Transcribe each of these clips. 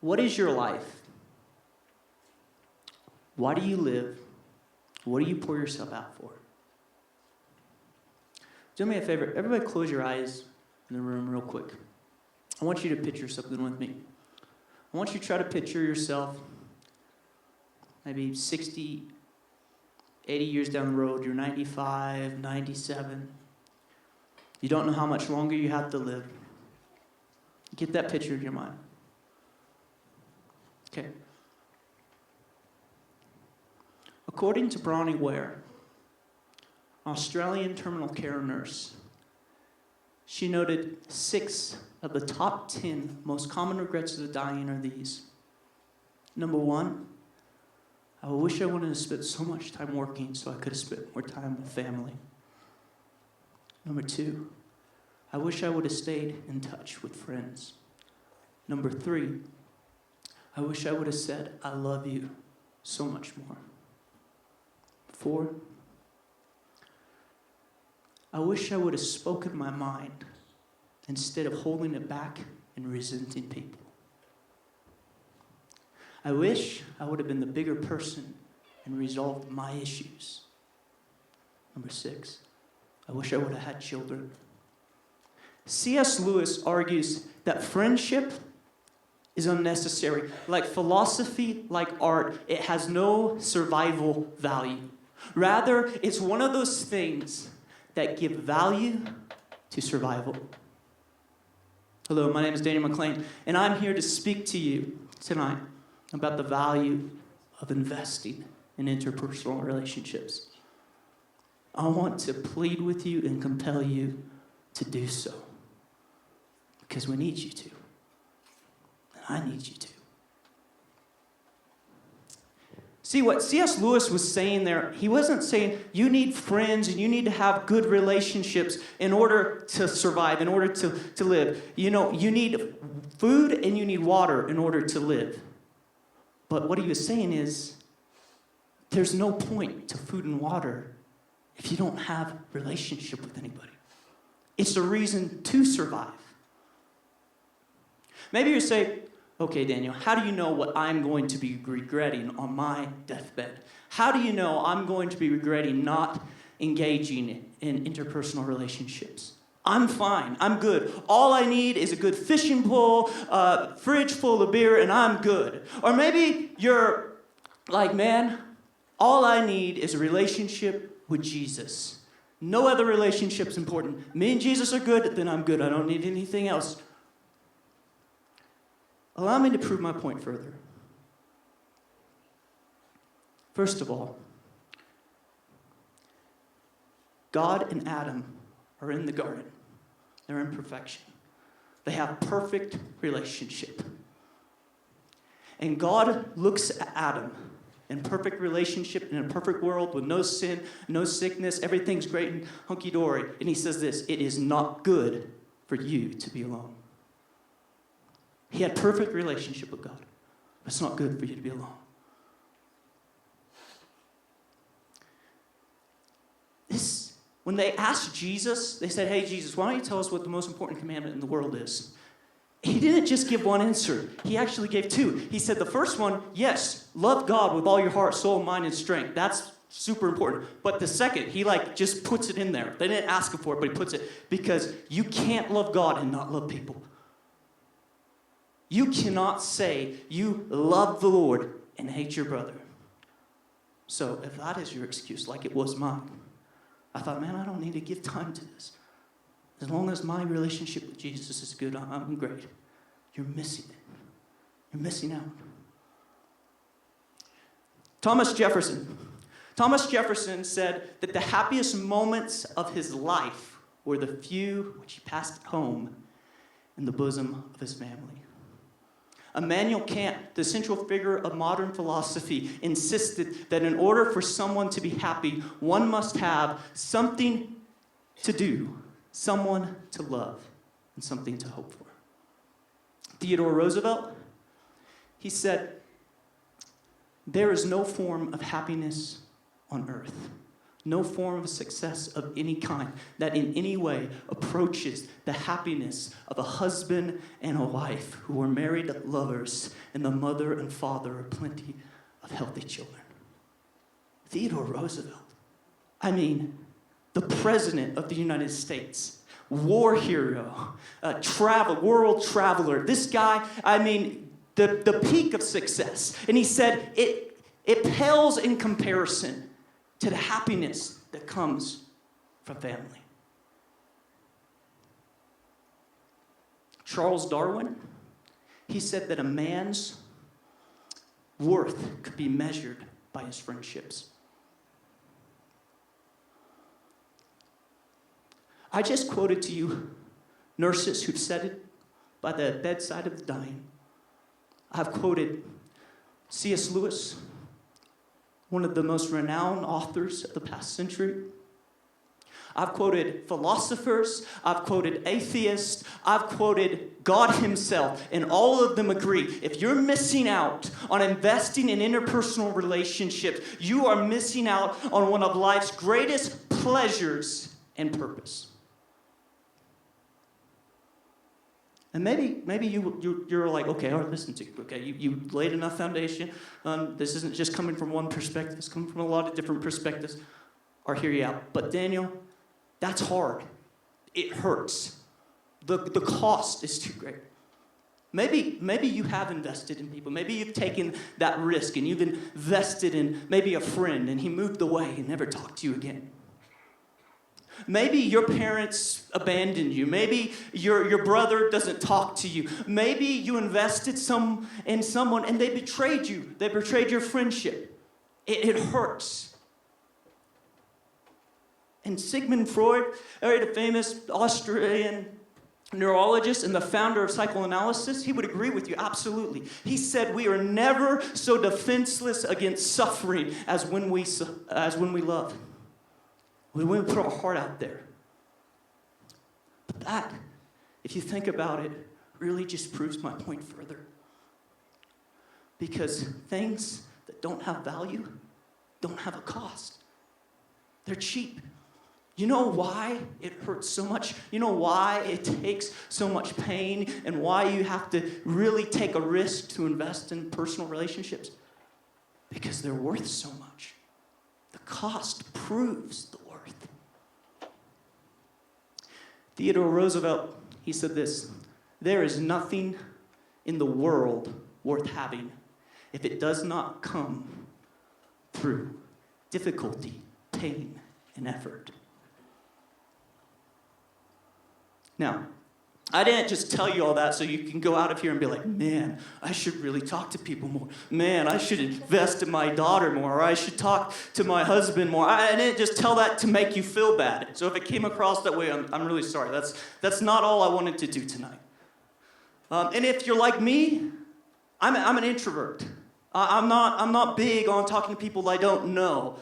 What is your life? Why do you live? What do you pour yourself out for? Do me a favor. Everybody close your eyes in the room real quick. I want you to picture something with me. I want you to try to picture yourself maybe 60, 80 years down the road. You're 95, 97. You don't know how much longer you have to live. Get that picture in your mind. Okay. According to Bronnie Ware, Australian terminal care nurse, she noted 6 of the top 10 most common regrets of dying are these. Number 1, I wish I wouldn't have spent so much time working so I could have spent more time with family. Number 2, I wish I would have stayed in touch with friends. Number 3, I wish I would have said, I love you so much more. 4, I wish I would have spoken my mind instead of holding it back and resenting people. I wish I would have been the bigger person and resolved my issues. Number 6, I wish I would have had children. C.S. Lewis argues that friendship is unnecessary. Like philosophy, like art, it has no survival value. Rather, it's one of those things that give value to survival. Hello, my name is Daniel McLean, and I'm here to speak to you tonight about the value of investing in interpersonal relationships. I want to plead with you and compel you to do so, because we need you to, and I need you to. See, what C.S. Lewis was saying there, he wasn't saying you need friends and you need to have good relationships in order to survive, in order to live. You know, you need food and you need water in order to live. But what he was saying is, there's no point to food and water if you don't have a relationship with anybody. It's a reason to survive. Maybe you say, okay, Daniel, how do you know what I'm going to be regretting on my deathbed? How do you know I'm going to be regretting not engaging in interpersonal relationships? I'm fine. I'm good. All I need is a good fishing pole, a fridge full of beer, and I'm good. Or maybe you're like, man, all I need is a relationship with Jesus. No other relationship's important. Me and Jesus are good, then I'm good. I don't need anything else. Allow me to prove my point further. First of all, God and Adam are in the garden. They're in perfection. They have perfect relationship. And God looks at Adam in perfect relationship, in a perfect world with no sin, no sickness, everything's great and hunky-dory. And he says this, it is not good for you to be alone. He had perfect relationship with God. But it's not good for you to be alone. When they asked Jesus, they said, hey, Jesus, why don't you tell us what the most important commandment in the world is? He didn't just give one answer. He actually gave 2. He said the first one, yes, love God with all your heart, soul, mind, and strength. That's super important. But the second, he just puts it in there. They didn't ask him for it, but he puts it. Because you can't love God and not love people. You cannot say you love the Lord and hate your brother. So if that is your excuse, like it was mine, I thought, man, I don't need to give time to this. As long as my relationship with Jesus is good, I'm great. You're missing it. You're missing out. Thomas Jefferson said that the happiest moments of his life were the few which he passed at home in the bosom of his family. Immanuel Kant, the central figure of modern philosophy, insisted that in order for someone to be happy, one must have something to do, someone to love, and something to hope for. Theodore Roosevelt, he said, there is no form of happiness on earth, No form of success of any kind that in any way approaches the happiness of a husband and a wife who are married lovers and the mother and father of plenty of healthy children. Theodore Roosevelt. I mean, the President of the United States, war hero, world traveler. This guy, I mean, the peak of success. And he said, it pales in comparison to the happiness that comes from family. Charles Darwin, he said that a man's worth could be measured by his friendships. I just quoted to you nurses who've said it by the bedside of the dying. I've quoted C.S. Lewis, one of the most renowned authors of the past century. I've quoted philosophers, I've quoted atheists, I've quoted God himself, and all of them agree. If you're missing out on investing in interpersonal relationships, you are missing out on one of life's greatest pleasures and purpose. And maybe you're like, okay, all right, listen to you. Okay, you laid enough foundation. This isn't just coming from one perspective. It's coming from a lot of different perspectives. Or hear you out. But Daniel, that's hard. It hurts. The cost is too great. Maybe you have invested in people. Maybe you've taken that risk and you've invested in maybe a friend and he moved away and never talked to you again. Maybe your parents abandoned you. Maybe your brother doesn't talk to you. Maybe you invested in someone and they betrayed you. They betrayed your friendship. It hurts. And Sigmund Freud, the famous Austrian neurologist and the founder of psychoanalysis, he would agree with you, absolutely. He said we are never so defenseless against suffering as when we love. When we put our heart out there. But that, if you think about it, really just proves my point further. Because things that don't have value don't have a cost. They're cheap. You know why it hurts so much? You know why it takes so much pain and why you have to really take a risk to invest in personal relationships? Because they're worth so much. The cost proves the worth. Theodore Roosevelt, he said this, there is nothing in the world worth having if it does not come through difficulty, pain, and effort. Now, I didn't just tell you all that so you can go out of here and be like, man, I should really talk to people more. Man, I should invest in my daughter more. Or I should talk to my husband more. I didn't just tell that to make you feel bad. So if it came across that way, I'm really sorry. That's not all I wanted to do tonight. And if you're like me, I'm an introvert. I'm not big on talking to people I don't know.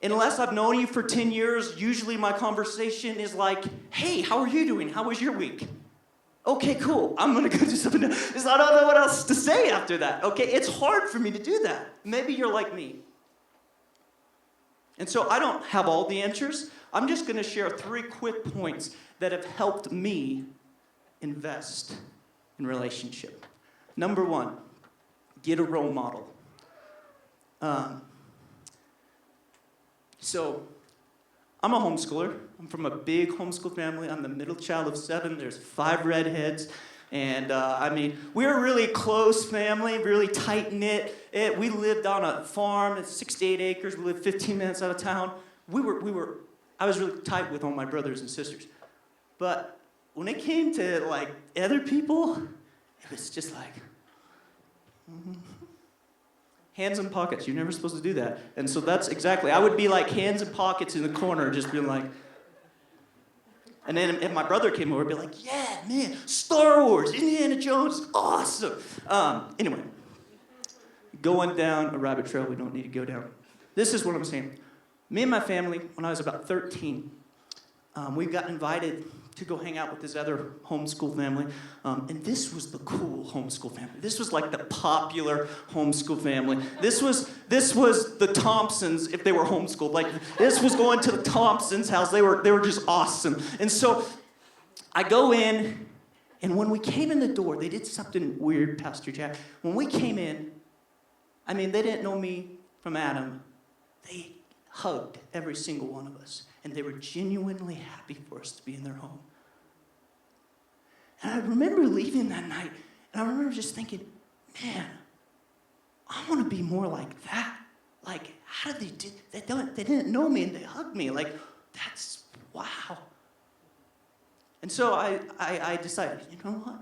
Unless I've known you for 10 years, usually my conversation is like, hey, how are you doing? How was your week? Okay, cool. I'm going to go do something else. I don't know what else to say after that. Okay, it's hard for me to do that. Maybe you're like me. And so I don't have all the answers. I'm just going to share 3 quick points that have helped me invest in relationship. Number 1, get a role model. So, I'm a homeschooler. I'm from a big homeschool family. I'm the middle child of 7. There's 5 redheads. And, we're a really close family, really tight-knit. We lived on a farm. It's 6 to 8 acres. We lived 15 minutes out of town. I was really tight with all my brothers and sisters. But when it came to, other people, it was just like... hands in pockets. You're never supposed to do that. And so that's exactly, I would be like hands in pockets in the corner, just being like, and then if my brother came over, I'd be like, yeah, man, Star Wars, Indiana Jones, awesome. Anyway, going down a rabbit trail we don't need to go down. This is what I'm saying. Me and my family, when I was about 13, we got invited to go hang out with this other homeschool family. And this was the cool homeschool family. This was like the popular homeschool family. This was the Thompsons if they were homeschooled. Like, this was going to the Thompsons' house. They were just awesome. And so I go in, and when we came in the door, they did something weird, Pastor Jack. When we came in, I mean, they didn't know me from Adam. They hugged every single one of us. And they were genuinely happy for us to be in their home. And I remember leaving that night, and I remember just thinking, man, I want to be more like that. Like, how did they do? They didn't know me, and they hugged me. Like, that's wow. And so I decided, you know what?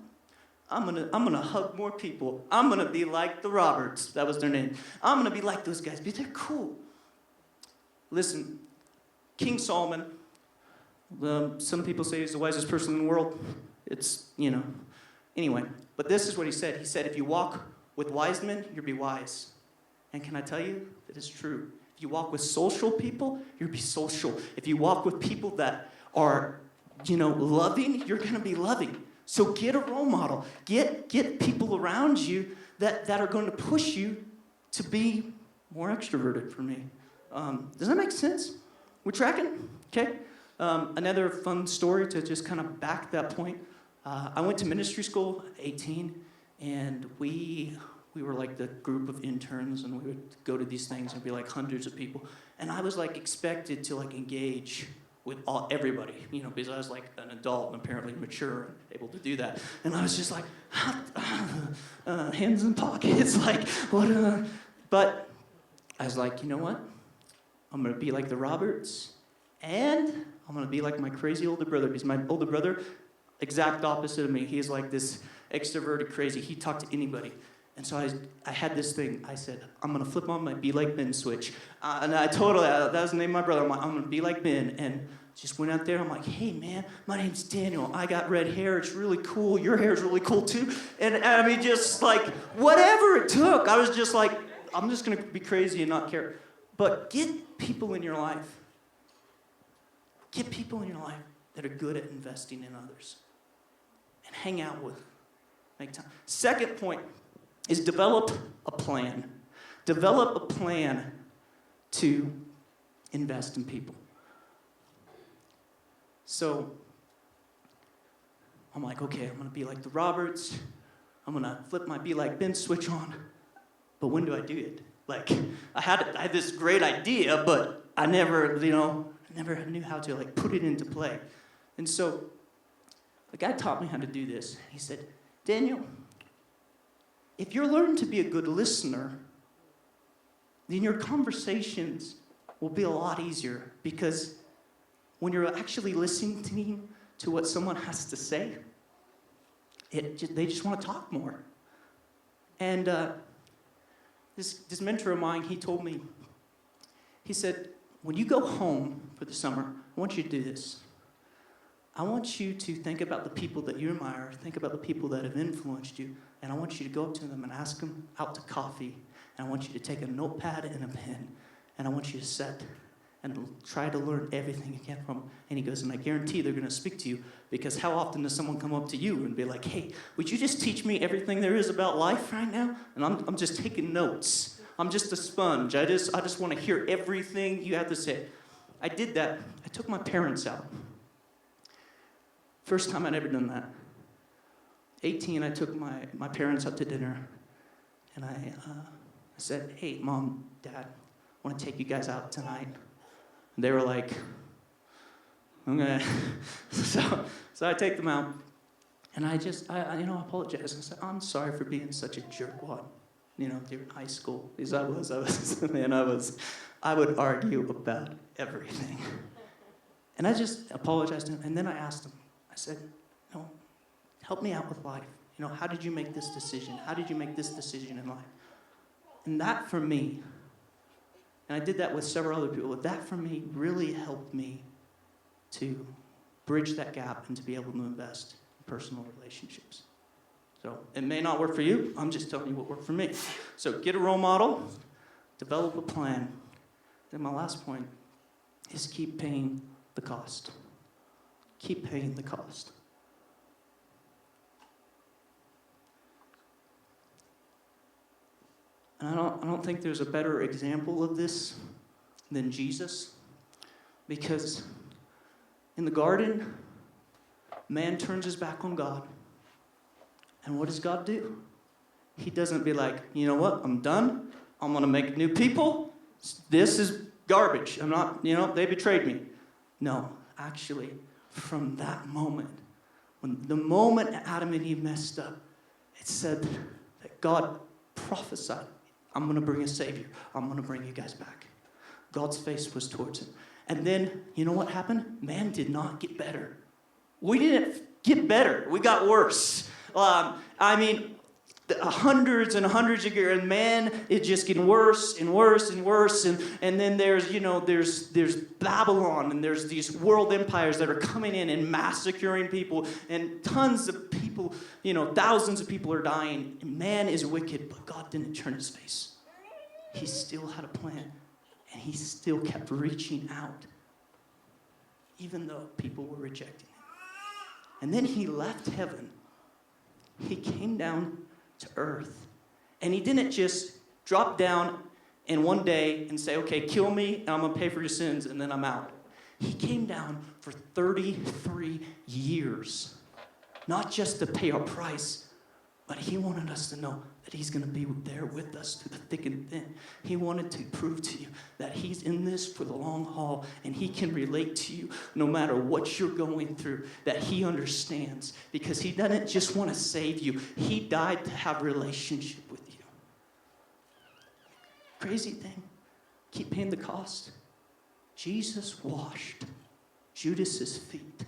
I'm gonna hug more people. I'm gonna be like the Roberts. That was their name. I'm gonna be like those guys, but they're cool. Listen, King Solomon, some people say he's the wisest person in the world. It's, Anyway, but this is what he said. He said, if you walk with wise men, you'll be wise. And can I tell you that it's true? If you walk with social people, you'll be social. If you walk with people that are, loving, you're going to be loving. So get a role model. Get people around you that are going to push you to be more extroverted for me. Does that make sense? We're tracking? Okay. Another fun story to just kind of back that point. I went to ministry school at 18, and we were like the group of interns, and we would go to these things and be like hundreds of people. And I was like expected to like engage with everybody, because I was like an adult and apparently mature and able to do that. And I was just like, hands in pockets, like, what? But I was like, you know what? I'm going to be like the Roberts, and I'm going to be like my crazy older brother, because my older brother, exact opposite of me. He's like this extroverted crazy. He talked to anybody. And so I had this thing. I said, I'm going to flip on my Be Like Ben switch. And that was the name of my brother. I'm going to be like Ben. And just went out there. I'm like, hey, man, my name's Daniel. I got red hair. It's really cool. Your hair's really cool, too. And I mean, just like, whatever it took. I was just like, I'm just going to be crazy and not care. But get people in your life. Get people in your life that are good at investing in others. And hang out with them. Make time. Second point is develop a plan. Develop a plan to invest in people. So I'm like, okay, I'm going to be like the Roberts. I'm going to flip my Be Like Ben switch on. But when do I do it? Like, I had this great idea, but I never knew how to like put it into play. And so the guy taught me how to do this. He said, Daniel, if you're learning to be a good listener, then your conversations will be a lot easier, because when you're actually listening to what someone has to say, they just want to talk more. And this mentor of mine, he told me, he said, when you go home for the summer, I want you to do this. I want you to think about the people that you admire, think about the people that have influenced you, and I want you to go up to them and ask them out to coffee, and I want you to take a notepad and a pen, and I want you to sit and try to learn everything you can from them. And he goes, and I guarantee they're going to speak to you, because how often does someone come up to you and be like, hey, would you just teach me everything there is about life right now? And I'm just taking notes. I'm just a sponge. I just want to hear everything you have to say. I did that. I took my parents out. First time I'd ever done that. 18, I took my parents out to dinner, and I said, hey, Mom, Dad, I want to take you guys out tonight. And they were like, okay. So I take them out, and I apologize. I said, I'm sorry for being such a jerkwad. During high school, because I would argue about everything. And I just apologized to him, and then I asked him, I said, help me out with life. How did you make this decision? How did you make this decision in life? And that for me, and I did that with several other people, but that for me really helped me to bridge that gap and to be able to invest in personal relationships. So it may not work for you. I'm just telling you what worked for me. So get a role model, develop a plan. Then my last point is keep paying the cost. keep paying the cost. And I don't think there's a better example of this than Jesus, because in the garden, man turns his back on God. And what does God do? He doesn't be like, you know what, I'm done. I'm going to make new people. This is garbage. I'm not, they betrayed me. No, actually, from that moment, when the moment Adam and Eve messed up, it said that God prophesied, I'm going to bring a Savior. I'm going to bring you guys back. God's face was towards him. And then, you know what happened? Man did not get better. We didn't get better. We got worse. Hundreds and hundreds of years, and man, it's just getting worse and worse and worse. And then there's Babylon, and there's these world empires that are coming in and massacring people, and tons of people, thousands of people are dying. And man is wicked, but God didn't turn his face. He still had a plan, and he still kept reaching out, even though people were rejecting him. And then he left heaven. He came down to earth. And he didn't just drop down in one day and say, okay, kill me, and I'm going to pay for your sins, and then I'm out. He came down for 33 years. Not just to pay our price, but he wanted us to know that he's going to be there with us through the thick and thin. He wanted to prove to you that he's in this for the long haul, and he can relate to you no matter what you're going through, that he understands, because he doesn't just want to save you. He died to have a relationship with you. Crazy thing, keep paying the cost. Jesus washed Judas's feet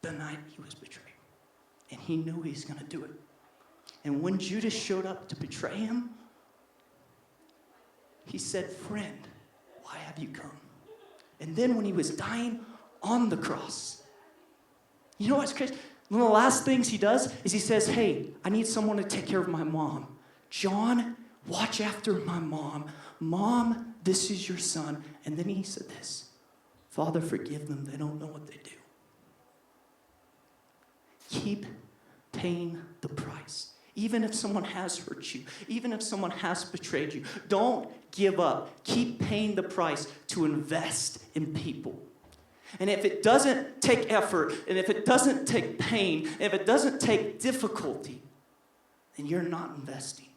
the night he was betrayed, and he knew he was going to do it. And when Judas showed up to betray him, he said, friend, why have you come? And then when he was dying on the cross, you know what's crazy? One of the last things he does is he says, hey, I need someone to take care of my mom. John, watch after my mom. Mom, this is your son. And then he said this, Father, forgive them. They don't know what they do. Keep paying the price. Even if someone has hurt you, even if someone has betrayed you, don't give up. Keep paying the price to invest in people. And if it doesn't take effort, and if it doesn't take pain, and if it doesn't take difficulty, then you're not investing.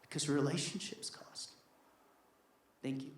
Because relationships cost. Thank you.